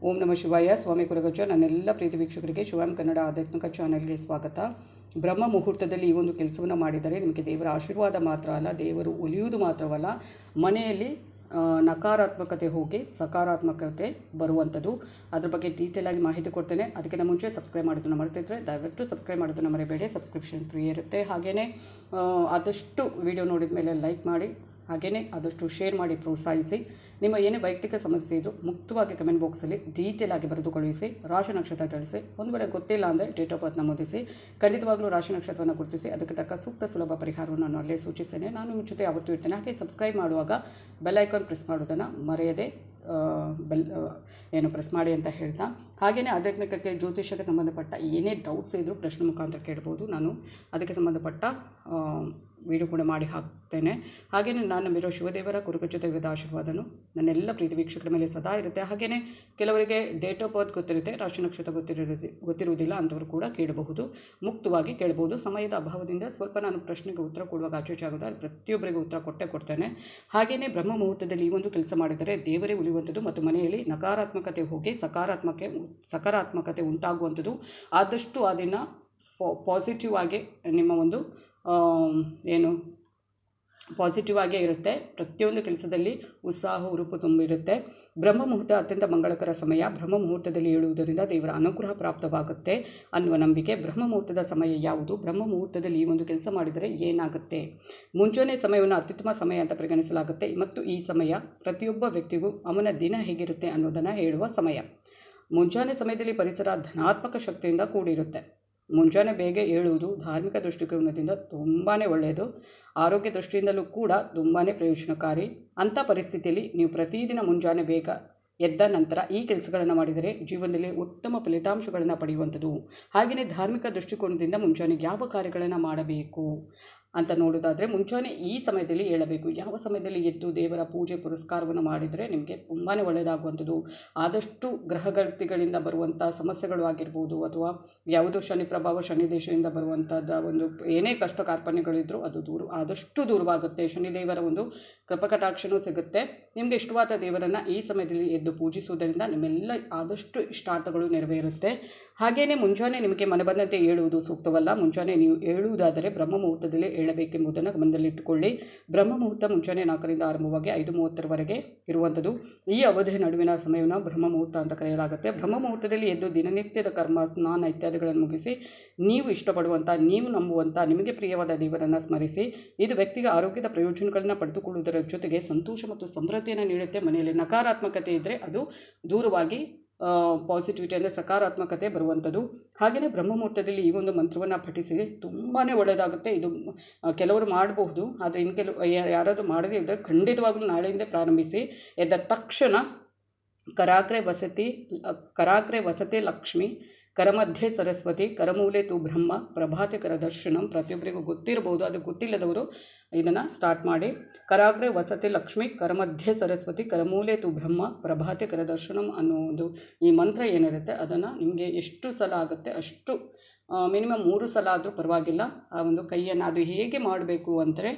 ಓಂ ನಮಃ ಶಿವಾಯ. ಸ್ವಾಮಿ ಕೊರಗಜ್ಜ. ನನ್ನೆಲ್ಲ ಪ್ರೀತಿ ವೀಕ್ಷಕರಿಗೆ ಶಿವಂ ಕನ್ನಡ ಆಧ್ಯಾತ್ಮಿಕ ಚಾನೆಲ್ಗೆ ಸ್ವಾಗತ. ಬ್ರಹ್ಮ ಮುಹೂರ್ತದಲ್ಲಿ ಈ ಒಂದು ಕೆಲಸವನ್ನು ಮಾಡಿದರೆ ನಿಮಗೆ ದೇವರ ಆಶೀರ್ವಾದ ಮಾತ್ರ ಅಲ್ಲ, ದೇವರು ಒಲಿಯುವುದು ಮಾತ್ರವಲ್ಲ, ಮನೆಯಲ್ಲಿ ನಕಾರಾತ್ಮಕತೆ ಹೋಗಿ ಸಕಾರಾತ್ಮಕತೆ ಬರುವಂಥದ್ದು. ಅದ್ರ ಬಗ್ಗೆ ಡೀಟೇಲ್ ಆಗಿ ಮಾಹಿತಿ ಕೊಡ್ತೇನೆ. ಅದಕ್ಕಿಂತ ಮುಂಚೆ ಸಬ್ಸ್ಕ್ರೈಬ್ ಮಾಡೋದನ್ನು ಮರೆತಿದ್ರೆ ದಯವಿಟ್ಟು ಸಬ್ಸ್ಕ್ರೈಬ್ ಮಾಡೋದನ್ನು ಮರೆಯಬೇಡಿ. ಸಬ್ಸ್ಕ್ರಿಪ್ಷನ್ಸ್ ಫ್ರೀ ಇರುತ್ತೆ. ಹಾಗೆಯೇ ಆದಷ್ಟು ವಿಡಿಯೋ ನೋಡಿದ ಮೇಲೆ ಲೈಕ್ ಮಾಡಿ, ಹಾಗೆಯೇ ಆದಷ್ಟು ಶೇರ್ ಮಾಡಿ ಪ್ರೋತ್ಸಾಹಿಸಿ. ನಿಮ್ಮ ಏನೇ ವೈಯಕ್ತಿಕ ಸಮಸ್ಯೆ ಇದ್ದರೂ ಮುಕ್ತವಾಗಿ ಕಮೆಂಟ್ ಬಾಕ್ಸಲ್ಲಿ ಡೀಟೇಲ್ ಆಗಿ ಬರೆದು ಕಳುಹಿಸಿ. ರಾಶಿ ನಕ್ಷತ್ರ ತಿಳಿಸಿ. ಒಂದು ವೇಳೆ ಗೊತ್ತಿಲ್ಲ ಅಂದರೆ ಡೇಟ್ ಆಫ್ ಬರ್ತ್ ನಮೂದಿಸಿ. ಖಂಡಿತವಾಗಲೂ ರಾಶಿ ನಕ್ಷತ್ರವನ್ನು ಗುರುತಿಸಿ ಅದಕ್ಕೆ ತಕ್ಕ ಸೂಕ್ತ ಸುಲಭ ಪರಿಹಾರವನ್ನು ನಾನು ಅಲ್ಲೇ ಸೂಚಿಸ್ತೇನೆ. ನಾನು ನಿಮ್ಮ ಜೊತೆ ಯಾವತ್ತೂ ಇರ್ತೇನೆ. ಹಾಗೆ ಸಬ್ಸ್ಕ್ರೈಬ್ ಮಾಡುವಾಗ ಬೆಲ್ ಐಕಾನ್ ಪ್ರೆಸ್ ಮಾಡೋದನ್ನು ಮರೆಯದೆ ಪ್ರೆಸ್ ಮಾಡಿ ಅಂತ ಹೇಳ್ತಾ, ಹಾಗೆಯೇ ಆಧ್ಯಾತ್ಮಿಕಕ್ಕೆ ಜ್ಯೋತಿಷ್ಯಕ್ಕೆ ಸಂಬಂಧಪಟ್ಟ ಏನೇ ಡೌಟ್ಸ್ ಇದ್ದರೂ ಪ್ರಶ್ನೆ ಮುಖಾಂತರ ಕೇಳ್ಬೋದು. ನಾನು ಅದಕ್ಕೆ ಸಂಬಂಧಪಟ್ಟ ವಿಡಿಯೋ ಕೂಡ ಮಾಡಿ ಹಾಕ್ತೇನೆ. ಹಾಗೆಯೇ ನಾನು ನಂಬಿರೋ ಶಿವದೇವರ ಕುರುಗಜ್ಜ ದೈವದ ಆಶೀರ್ವಾದನು ನನ್ನೆಲ್ಲ ಪ್ರೀತಿ ವೀಕ್ಷಕರ ಮೇಲೆ ಸದಾ ಇರುತ್ತೆ. ಹಾಗೆಯೇ ಕೆಲವರಿಗೆ ಡೇಟ್ ಆಫ್ ಬರ್ತ್ ಗೊತ್ತಿರುತ್ತೆ, ರಾಶಿ ನಕ್ಷತ್ರ ಗೊತ್ತಿರುವುದಿಲ್ಲ ಅಂಥವರು ಕೂಡ ಕೇಳಬಹುದು, ಮುಕ್ತವಾಗಿ ಕೇಳಬಹುದು. ಸಮಯದ ಅಭಾವದಿಂದ ಸ್ವಲ್ಪ ನಾನು ಪ್ರಶ್ನೆಗೆ ಉತ್ತರ ಕೊಡುವಾಗ ಆಚೆ ಆಗೋದು, ಅಲ್ಲಿ ಪ್ರತಿಯೊಬ್ಬರಿಗೂ ಉತ್ತರ ಕೊಡ್ತೇನೆ. ಹಾಗೆಯೇ ಬ್ರಹ್ಮ ಮುಹೂರ್ತದಲ್ಲಿ ಈ ಒಂದು ಕೆಲಸ ಮಾಡಿದರೆ ದೇವರೇ ಉಳಿಯುವಂಥದ್ದು ಮತ್ತು ಮನೆಯಲ್ಲಿ ನಕಾರಾತ್ಮಕತೆ ಹೋಗಿ ಸಕಾರಾತ್ಮಕತೆ ಉಂಟಾಗುವಂಥದ್ದು. ಆದಷ್ಟು ಅದನ್ನು ಪಾಸಿಟಿವ್ ಆಗಿ ನಿಮ್ಮ ಒಂದು ಪಾಸಿಟಿವ್ ಆಗೇ ಇರುತ್ತೆ. ಪ್ರತಿಯೊಂದು ಕೆಲಸದಲ್ಲಿ ಉತ್ಸಾಹ ಉರುಪು ತುಂಬಿರುತ್ತೆ. ಬ್ರಹ್ಮ ಮುಹೂರ್ತ ಅತ್ಯಂತ ಮಂಗಳಕರ ಸಮಯ. ಬ್ರಹ್ಮ ಮುಹೂರ್ತದಲ್ಲಿ ಏಳುವುದರಿಂದ ದೇವರ ಅನುಗ್ರಹ ಪ್ರಾಪ್ತವಾಗುತ್ತೆ ಅನ್ನುವ ನಂಬಿಕೆ. ಬ್ರಹ್ಮ ಮುಹೂರ್ತದ ಸಮಯ ಯಾವುದು? ಬ್ರಹ್ಮ ಮುಹೂರ್ತದಲ್ಲಿ ಈ ಒಂದು ಕೆಲಸ ಮಾಡಿದರೆ ಏನಾಗುತ್ತೆ? ಮುಂಜಾನೆ ಸಮಯವನ್ನು ಅತ್ಯುತ್ತಮ ಸಮಯ ಅಂತ ಪರಿಗಣಿಸಲಾಗುತ್ತೆ ಮತ್ತು ಈ ಸಮಯ ಪ್ರತಿಯೊಬ್ಬ ವ್ಯಕ್ತಿಗೂ ಅವನ ದಿನ ಹೇಗಿರುತ್ತೆ ಅನ್ನೋದನ್ನು ಹೇಳುವ ಸಮಯ. ಮುಂಜಾನೆ ಸಮಯದಲ್ಲಿ ಪರಿಸರ ಧನಾತ್ಮಕ ಶಕ್ತಿಯಿಂದ ಕೂಡಿರುತ್ತೆ. ಮುಂಜಾನೆ ಬೇಗ ಏಳುವುದು ಧಾರ್ಮಿಕ ದೃಷ್ಟಿಕೋನದಿಂದ ತುಂಬಾ ಒಳ್ಳೆಯದು. ಆರೋಗ್ಯ ದೃಷ್ಟಿಯಿಂದಲೂ ಕೂಡ ತುಂಬಾ ಪ್ರಯೋಜನಕಾರಿ. ಅಂಥ ಪರಿಸ್ಥಿತಿಯಲ್ಲಿ ನೀವು ಪ್ರತಿದಿನ ಮುಂಜಾನೆ ಬೇಗ ಎದ್ದ ನಂತರ ಈ ಕೆಲಸಗಳನ್ನು ಮಾಡಿದರೆ ಜೀವನದಲ್ಲಿ ಉತ್ತಮ ಫಲಿತಾಂಶಗಳನ್ನು ಪಡೆಯುವಂಥದ್ದು. ಹಾಗೆಯೇ ಧಾರ್ಮಿಕ ದೃಷ್ಟಿಕೋನದಿಂದ ಮುಂಜಾನೆ ಯಾವ ಕಾರ್ಯಗಳನ್ನು ಮಾಡಬೇಕು ಅಂತ ನೋಡೋದಾದರೆ ಮುಂಜಾನೆ ಈ ಸಮಯದಲ್ಲಿ ಏಳಬೇಕು. ಯಾವ ಸಮಯದಲ್ಲಿ ಎದ್ದು ದೇವರ ಪೂಜೆ ಪುರಸ್ಕಾರವನ್ನು ಮಾಡಿದರೆ ನಿಮಗೆ ತುಂಬಾ ಒಳ್ಳೆಯದಾಗುವಂಥದ್ದು. ಆದಷ್ಟು ಗ್ರಹಗತಿಗಳಿಂದ ಬರುವಂಥ ಸಮಸ್ಯೆಗಳು ಆಗಿರ್ಬೋದು, ಅಥವಾ ಯಾವುದೋ ಶನಿ ಪ್ರಭಾವ, ಶನಿ ದೇಶದಿಂದ ಬರುವಂಥದ್ದು ಒಂದು ಏನೇ ಕಷ್ಟ ಕಾರ್ಪಣ್ಯಗಳಿದ್ರೂ ಅದು ಆದಷ್ಟು ದೂರವಾಗುತ್ತೆ. ಶನಿದೇವರ ಒಂದು ಕೃಪಕಟಾಕ್ಷನೂ ಸಿಗುತ್ತೆ. ನಿಮಗೆ ಇಷ್ಟವಾದ ದೇವರನ್ನು ಈ ಸಮಯದಲ್ಲಿ ಎದ್ದು ಪೂಜಿಸುವುದರಿಂದ ನಿಮ್ಮೆಲ್ಲ ಆದಷ್ಟು ಇಷ್ಟಾರ್ಥಗಳು ನೆರವೇರುತ್ತೆ. ಹಾಗೆಯೇ ಮುಂಜಾನೆ ನಿಮಗೆ ಮನಬಂದಂತೆ ಏಳುವುದು ಸೂಕ್ತವಲ್ಲ. ಮುಂಜಾನೆ ನೀವು ಏಳುವುದಾದರೆ ಬ್ರಹ್ಮ ಮುಹೂರ್ತದಲ್ಲಿ ಏಳಬೇಕೆಂಬುದನ್ನು ಗಮನದಲ್ಲಿಟ್ಟುಕೊಳ್ಳಿ. ಬ್ರಹ್ಮ ಮುಹೂರ್ತ ಮುಂಜಾನೆ 4ರಿಂದ ಆರಂಭವಾಗಿ 5:30ವರೆಗೆ ಇರುವಂಥದ್ದು. ಈ ಅವಧಿಯ ನಡುವಿನ ಸಮಯವನ್ನು ಬ್ರಹ್ಮ ಮುಹೂರ್ತ ಅಂತ ಕರೆಯಲಾಗುತ್ತೆ. ಬ್ರಹ್ಮ ಮುಹೂರ್ತದಲ್ಲಿ ಎದ್ದು ದಿನನಿತ್ಯದ ಕರ್ಮ, ಸ್ನಾನ ಇತ್ಯಾದಿಗಳನ್ನು ಮುಗಿಸಿ ನೀವು ಇಷ್ಟಪಡುವಂಥ, ನೀವು ನಂಬುವಂಥ, ನಿಮಗೆ ಪ್ರಿಯವಾದ ದೇವರನ್ನು ಸ್ಮರಿಸಿ. ಇದು ವ್ಯಕ್ತಿಗೆ ಆರೋಗ್ಯದ ಪ್ರಯೋಜನಗಳನ್ನು ಪಡೆದುಕೊಳ್ಳುವುದರ ಜೊತೆಗೆ ಸಂತೋಷ ಮತ್ತು ಸಮೃದ್ಧಿಯನ್ನು ನೀಡುತ್ತೆ. ಮನೆಯಲ್ಲಿ ನಕಾರಾತ್ಮಕತೆ ಇದ್ದರೆ ಅದು ದೂರವಾಗಿ ಪಾಸಿಟಿವಿಟಿ ಅಂದರೆ ಸಕಾರಾತ್ಮಕತೆ ಬರುವಂಥದ್ದು. ಹಾಗೆಯೇ ಬ್ರಹ್ಮ ಮುಹೂರ್ತದಲ್ಲಿ ಈ ಒಂದು ಮಂತ್ರವನ್ನು ಪಠಿಸಿ ತುಂಬಾ ಒಳ್ಳೆಯದಾಗುತ್ತೆ. ಇದು ಕೆಲವರು ಮಾಡಬಹುದು, ಆದರೆ ಯಾರಾದರೂ ಮಾಡದೇ ಇದ್ದರೆ ಖಂಡಿತವಾಗಲೂ ನಾಳೆಯಿಂದ ಪ್ರಾರಂಭಿಸಿ. ಎದ್ದ ತಕ್ಷಣ ಕರಾಗ್ರೆ ವಸತಿ ಲಕ್ಷ್ಮಿ, ಕರಮಧ್ಯೆ ಸರಸ್ವತಿ, ಕರಮೂಲೆ ತು ಬ್ರಹ್ಮ, ಪ್ರಭಾತೆ ಕರ ದರ್ಶನಂ. ಪ್ರತಿಯೊಬ್ಬರಿಗೂ ಗೊತ್ತಿರಬಹುದು, ಅದು ಗೊತ್ತಿಲ್ಲದವರು ಇದನ್ನು ಸ್ಟಾರ್ಟ್ ಮಾಡಿ. ಕರಾಗ್ರೆ ವಸತಿ ಲಕ್ಷ್ಮಿ, ಕರಮಧ್ಯೆ ಸರಸ್ವತಿ, ಕರಮೂಲೆ ತು ಬ್ರಹ್ಮ, ಪ್ರಭಾತೆ ಕರ ದರ್ಶನಂ ಅನ್ನೋ ಒಂದು ಈ ಮಂತ್ರ ಏನಿರುತ್ತೆ ಅದನ್ನು ನಿಮಗೆ ಎಷ್ಟು ಸಲ ಆಗುತ್ತೆ ಅಷ್ಟು, ಮಿನಿಮಮ್ 3 ಸಲ ಆದರೂ ಪರವಾಗಿಲ್ಲ, ಆ ಒಂದು ಕೈಯನ್ನು ಅದು ಹೇಗೆ ಮಾಡಬೇಕು ಅಂದರೆ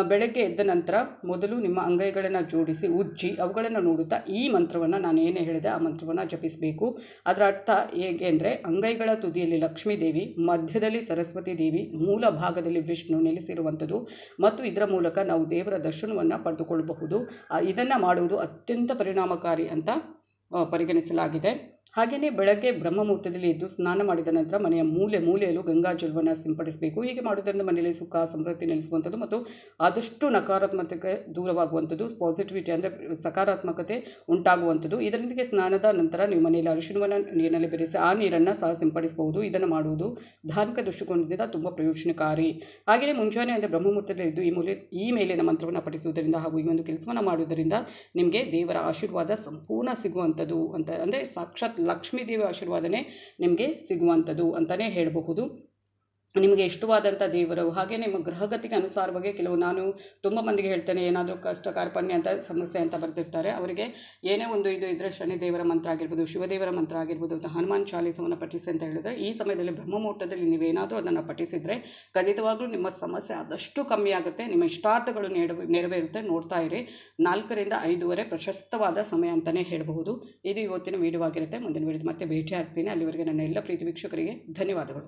ಬೆಳಗ್ಗೆ ಎದ್ದ ನಂತರ ಮೊದಲು ನಿಮ್ಮ ಅಂಗೈಗಳನ್ನು ಜೋಡಿಸಿ ಉಜ್ಜಿ ಅವುಗಳನ್ನು ನೋಡುತ್ತಾ ಈ ಮಂತ್ರವನ್ನು ನಾನು ಏನೇ ಹೇಳಿದೆ ಆ ಮಂತ್ರವನ್ನು ಜಪಿಸಬೇಕು. ಅದರ ಅರ್ಥ ಹೇಗೆ ಅಂದರೆ ಅಂಗೈಗಳ ತುದಿಯಲ್ಲಿ ಲಕ್ಷ್ಮೀ ದೇವಿ, ಮಧ್ಯದಲ್ಲಿ ಸರಸ್ವತಿ ದೇವಿ, ಮೂಲ ಭಾಗದಲ್ಲಿ ವಿಷ್ಣು ನೆಲೆಸಿರುವಂಥದ್ದು ಮತ್ತು ಇದರ ಮೂಲಕ ನಾವು ದೇವರ ದರ್ಶನವನ್ನು ಪಡೆದುಕೊಳ್ಳಬಹುದು. ಇದನ್ನು ಮಾಡುವುದು ಅತ್ಯಂತ ಪರಿಣಾಮಕಾರಿ ಅಂತ ಪರಿಗಣಿಸಲಾಗಿದೆ. ಹಾಗೆಯೇ ಬೆಳಗ್ಗೆ ಬ್ರಹ್ಮ ಮುಹೂರ್ತದಲ್ಲಿ ಎದ್ದು ಸ್ನಾನ ಮಾಡಿದ ನಂತರ ಮನೆಯ ಮೂಲೆಯಲ್ಲೂ ಗಂಗಾಜಲವನ್ನು ಸಿಂಪಡಿಸಬೇಕು. ಹೀಗೆ ಮಾಡುವುದರಿಂದ ಮನೆಯಲ್ಲಿ ಸುಖ ಸಮೃದ್ಧಿ ನೆಲೆಸುವಂಥದ್ದು ಮತ್ತು ಆದಷ್ಟು ನಕಾರಾತ್ಮಕತೆ ದೂರವಾಗುವಂಥದ್ದು, ಪಾಸಿಟಿವಿಟಿ ಅಂದರೆ ಸಕಾರಾತ್ಮಕತೆ ಉಂಟಾಗುವಂಥದ್ದು. ಇದರೊಂದಿಗೆ ಸ್ನಾನದ ನಂತರ ನೀವು ಮನೆಯಲ್ಲಿ ಅರಿಶಿಣವನ್ನು ನೀರಿನಲ್ಲಿ ಬೆರೆಸಿ ಆ ನೀರನ್ನು ಸಹ ಸಿಂಪಡಿಸಬಹುದು. ಇದನ್ನು ಮಾಡುವುದು ಧಾರ್ಮಿಕ ದೃಷ್ಟಿಕೋನದಿಂದ ತುಂಬ ಪ್ರಯೋಜನಕಾರಿ. ಹಾಗೆಯೇ ಮುಂಜಾನೆ ಅಂದರೆ ಬ್ರಹ್ಮ ಮುಹೂರ್ತದಲ್ಲಿ ಎದ್ದು ಈ ಮೇಲಿನ ಮಂತ್ರವನ್ನು ಪಠಿಸುವುದರಿಂದ ಹಾಗೂ ಈ ಒಂದು ಕೆಲಸವನ್ನು ಮಾಡುವುದರಿಂದ ನಿಮಗೆ ದೇವರ ಆಶೀರ್ವಾದ ಸಂಪೂರ್ಣ ಸಿಗುವಂಥದ್ದು ಅಂತ, ಅಂದರೆ ಸಾಕ್ಷಾತ್ ಲಕ್ಷ್ಮೀ ದೇವಿ ಆಶೀರ್ವಾದನೆ ನಿಮಗೆ ಸಿಗುವಂಥದ್ದು ಅಂತಲೇ ಹೇಳಬಹುದು. ನಿಮಗೆ ಇಷ್ಟವಾದಂಥ ದೇವರು, ಹಾಗೆ ನಿಮ್ಮ ಗ್ರಹಗತಿಗೆ ಅನುಸಾರವಾಗಿ ನಾನು ತುಂಬ ಮಂದಿಗೆ ಹೇಳ್ತೇನೆ, ಏನಾದರೂ ಕಷ್ಟ ಕಾರ್ಪಣ್ಯ ಅಂತ ಸಮಸ್ಯೆ ಅಂತ ಬರ್ತಿರ್ತಾರೆ, ಅವರಿಗೆ ಏನೇ ಒಂದು ಇದು ಇದ್ದರೆ ಶನಿ ದೇವರ ಮಂತ್ರ ಆಗಿರ್ಬೋದು, ಶಿವದೇವರ ಮಂತ್ರ ಆಗಿರ್ಬೋದು, ಹನುಮಾನ್ ಚಾಲೀಸವನ್ನು ಪಠಿಸಿ ಅಂತ ಹೇಳಿದರೆ, ಈ ಸಮಯದಲ್ಲಿ ಬ್ರಹ್ಮ ಮುಹೂರ್ತದಲ್ಲಿ ನೀವೇನಾದರೂ ಅದನ್ನು ಪಠಿಸಿದರೆ ಖಂಡಿತವಾಗ್ಲೂ ನಿಮ್ಮ ಸಮಸ್ಯೆ ಆದಷ್ಟು ಕಮ್ಮಿ ಆಗುತ್ತೆ, ನಿಮ್ಮ ಇಷ್ಟಾರ್ಥಗಳು ನೆರವೇರುತ್ತೆ. ನೋಡ್ತಾ ಇರಿ, 4 ರಿಂದ 5 ಪ್ರಶಸ್ತವಾದ ಸಮಯ ಅಂತಲೇ ಹೇಳಬಹುದು. ಇದು ಇವತ್ತಿನ ವಿಡಿಯೋ ಆಗಿರುತ್ತೆ. ಮುಂದಿನ ವಿಡಿಯೋದ ಮತ್ತೆ ಭೇಟಿ ಆಗ್ತೀನಿ. ಅಲ್ಲಿವರೆಗೆ ನನ್ನ ಎಲ್ಲ ಪ್ರೀತಿ ವೀಕ್ಷಕರಿಗೆ ಧನ್ಯವಾದಗಳು.